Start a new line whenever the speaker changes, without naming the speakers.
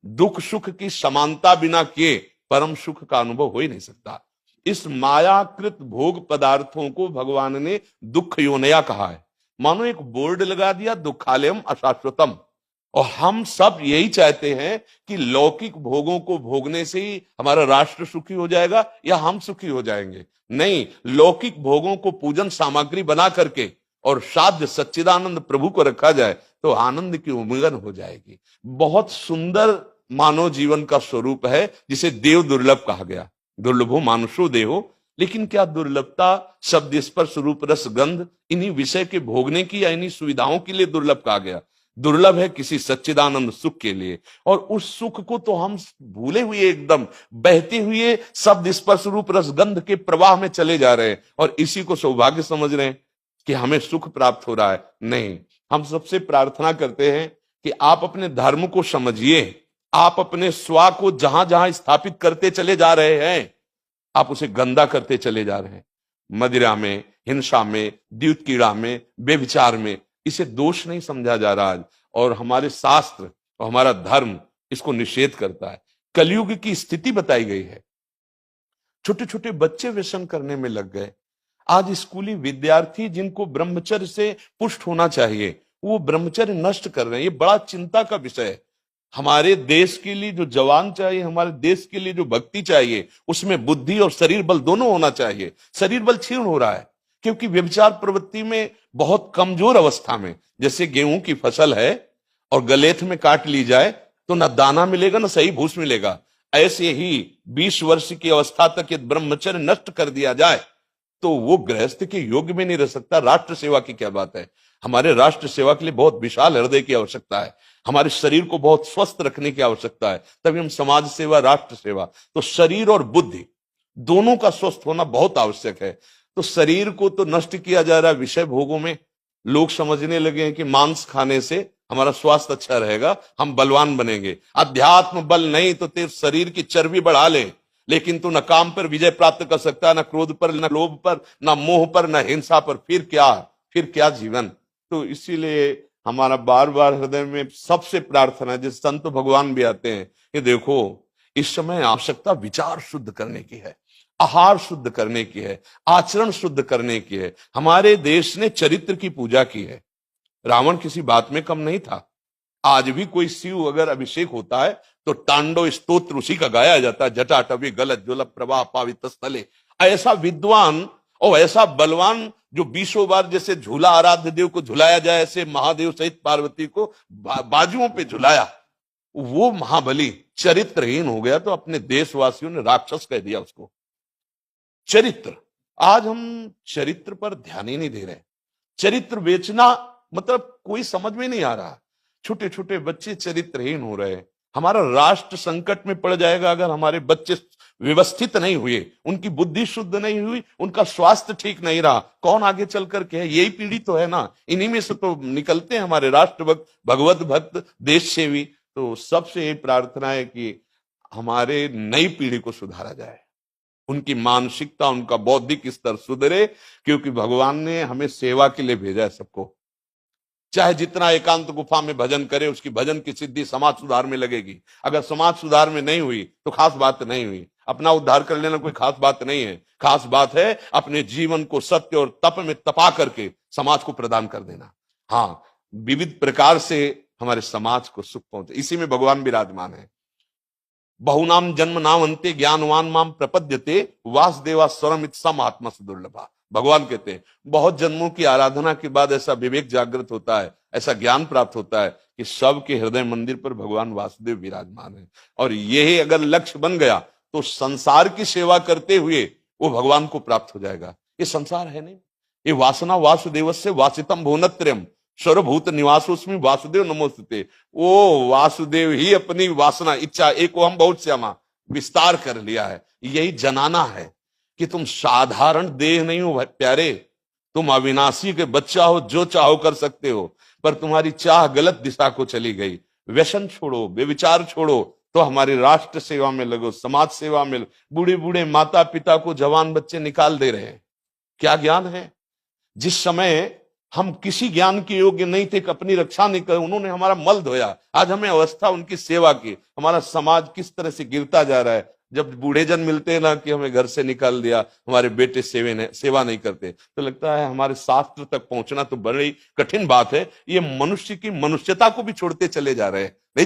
दुख सुख की समानता बिना किए परम सुख का अनुभव हो ही नहीं सकता। इस मायाकृत भोग पदार्थों को भगवान ने दुख योनया कहा है। मानो एक बोर्ड लगा दिया, दुखालयम अशाश्वतम। और हम सब यही चाहते हैं कि लौकिक भोगों को भोगने से ही हमारा राष्ट्र सुखी हो जाएगा या हम सुखी हो जाएंगे। नहीं, लौकिक भोगों को पूजन सामग्री बना करके और साध्य सच्चिदानंद प्रभु को रखा जाए तो आनंद की उमंगन हो जाएगी। बहुत सुंदर मानव जीवन का स्वरूप है जिसे देव दुर्लभ कहा गया। दुर्लभो मानुषो देहो। लेकिन क्या दुर्लभता शब्द स्पर्श रूप रस गंध इन्हीं विषय के भोगने की या इन्हीं सुविधाओं के लिए दुर्लभ कहा गया? दुर्लभ है किसी सच्चिदानंद सुख के लिए। और उस सुख को तो हम भूले हुए एकदम बहते हुए शब्द स्पर्श रूप रस गंध के प्रवाह में चले जा रहे हैं और इसी को सौभाग्य समझ रहे हैं कि हमें सुख प्राप्त हो रहा है। नहीं, हम सबसे प्रार्थना करते हैं कि आप अपने धर्म को समझिए। आप अपने स्वा को जहां जहां स्थापित करते चले जा रहे हैं आप उसे गंदा करते चले जा रहे हैं। मदिरा में, हिंसा में, द्यूत कीड़ा में, बेविचार में। इसे दोष नहीं समझा जा रहा आज। और हमारे शास्त्र और हमारा धर्म इसको निषेध करता है। कलयुग की स्थिति बताई गई है। छोटे छोटे बच्चे व्यसन करने में लग गए। आज स्कूली विद्यार्थी जिनको ब्रह्मचर्य से पुष्ट होना चाहिए वो ब्रह्मचर्य नष्ट कर रहे हैं। ये बड़ा चिंता का विषय है। हमारे देश के लिए जो जवान चाहिए, हमारे देश के लिए जो भक्ति चाहिए, उसमें बुद्धि और शरीर बल दोनों होना चाहिए। शरीर बल क्षीण हो रहा है क्योंकि व्यभिचार प्रवृत्ति में बहुत कमजोर अवस्था में, जैसे गेहूं की फसल है और गलेथ में काट ली जाए तो न दाना मिलेगा न सही भूस मिलेगा। ऐसे ही 20 वर्ष की अवस्था तक यदि ब्रह्मचर्य नष्ट कर दिया जाए तो वो गृहस्थ के योग्य में नहीं रह सकता। राष्ट्र सेवा की क्या बात है। हमारे राष्ट्र सेवा के लिए बहुत विशाल हृदय की आवश्यकता है। हमारे शरीर को बहुत स्वस्थ रखने की आवश्यकता है, तभी हम समाज सेवा, राष्ट्र सेवा। तो शरीर और बुद्धि दोनों का स्वस्थ होना बहुत आवश्यक है। तो शरीर को तो नष्ट किया जा रहा है विषय भोगों में। लोग समझने लगे हैं कि मांस खाने से हमारा स्वास्थ्य अच्छा रहेगा, हम बलवान बनेंगे। अध्यात्म बल नहीं तो तेरे शरीर की चर्बी बढ़ा ले, लेकिन तू न काम पर विजय प्राप्त कर सकता, न क्रोध पर, न लोभ पर, न मोह पर, न हिंसा पर। फिर क्या जीवन। तो इसीलिए हमारा बार बार हृदय में सबसे प्रार्थना है, जिस संत भगवान भी आते हैं कि देखो इस समय आवश्यकता विचार शुद्ध करने की है, आहार शुद्ध करने की है, आचरण शुद्ध करने की है। हमारे देश ने चरित्र की पूजा की है। रावण किसी बात में कम नहीं था। आज भी कोई शिव अगर अभिषेक होता है तो तांडव स्तोत्र उसी का गाया जाता है। जटाटवी गलत ज्वलप प्रवाह पावित स्थले। ऐसा विद्वान और ऐसा बलवान जो 20 बार जैसे झूला आराध्य देव को झुलाया जाए, ऐसे महादेव सहित पार्वती को बाजुओं पे झुलाया, वो महाबली चरित्रहीन हो गया तो अपने देशवासियों ने राक्षस कह दिया उसको। चरित्र, आज हम चरित्र पर ध्यान ही नहीं दे रहे। चरित्र बेचना मतलब कोई समझ में नहीं आ रहा। छोटे छोटे बच्चे चरित्रहीन हो रहे हैं। हमारा राष्ट्र संकट में पड़ जाएगा अगर हमारे बच्चे व्यवस्थित नहीं हुए, उनकी बुद्धि शुद्ध नहीं हुई, उनका स्वास्थ्य ठीक नहीं रहा। कौन आगे चल करके है? यही पीढ़ी तो है ना। इन्हीं में से तो निकलते हैं हमारे राष्ट्र भक्त, भगवत भक्त, देश सेवी। तो सबसे यही प्रार्थना है कि हमारे नई पीढ़ी को सुधारा जाए, उनकी मानसिकता, उनका बौद्धिक स्तर सुधरे, क्योंकि भगवान ने हमें सेवा के लिए भेजा है सबको। चाहे जितना एकांत गुफा में भजन करे, उसकी भजन की सिद्धि समाज सुधार में लगेगी। अगर समाज सुधार में नहीं हुई तो खास बात नहीं हुई। अपना उद्धार कर लेना कोई खास बात नहीं है। खास बात है अपने जीवन को सत्य और तप में तपा करके समाज को प्रदान कर देना। हाँ, विविध प्रकार से हमारे समाज को सुख पहुंचे, इसी में भगवान विराजमान है। बहुनाम जन्म नाम अंते ज्ञानवान माम प्रपद्यते वासुदेवा स्वरमित सम आत्मा दुर्लभा। भगवान कहते हैं बहुत जन्मों की आराधना के बाद ऐसा विवेक जागृत होता है, ऐसा ज्ञान प्राप्त होता है कि सबके हृदय मंदिर पर भगवान वासुदेव विराजमान है। और यही अगर लक्ष्य बन गया तो संसार की सेवा करते हुए वो भगवान को प्राप्त हो जाएगा। ये संसार है नहीं, ये वासना वासुदेवस्य वासितम भुवनत्रयम् सर्वभूत निवासोस्मि वासुदेव नमोस्तुते। वो वासुदेव ही अपनी वासना, इच्छा, एको हम बहुत श्यामा विस्तार कर लिया है। यही जनाना है कि तुम साधारण देह नहीं हो प्यारे, तुम अविनाशी के बच्चा हो, जो चाहो कर सकते हो। पर तुम्हारी चाह गलत दिशा को चली गई। व्यसन छोड़ो, बेविचार छोड़ो, तो हमारी राष्ट्र सेवा में लगो, समाज सेवा में। बूढ़े बूढ़े माता पिता को जवान बच्चे निकाल दे रहे हैं। क्या ज्ञान है? जिस समय हम किसी ज्ञान के योग्य नहीं थे कि अपनी रक्षा नहीं कर, उन्होंने हमारा मल धोया, आज हमें अवस्था उनकी सेवा की। हमारा समाज किस तरह से गिरता जा रहा है। जब बूढ़े जन मिलते हैं ना कि हमें घर से निकाल दिया, हमारे बेटे सेवा नहीं करते, तो लगता है हमारे शास्त्र तक पहुंचना तो बड़ी कठिन बात है। ये मनुष्य की मनुष्यता को भी छोड़ते चले जा रहे हैं। नहीं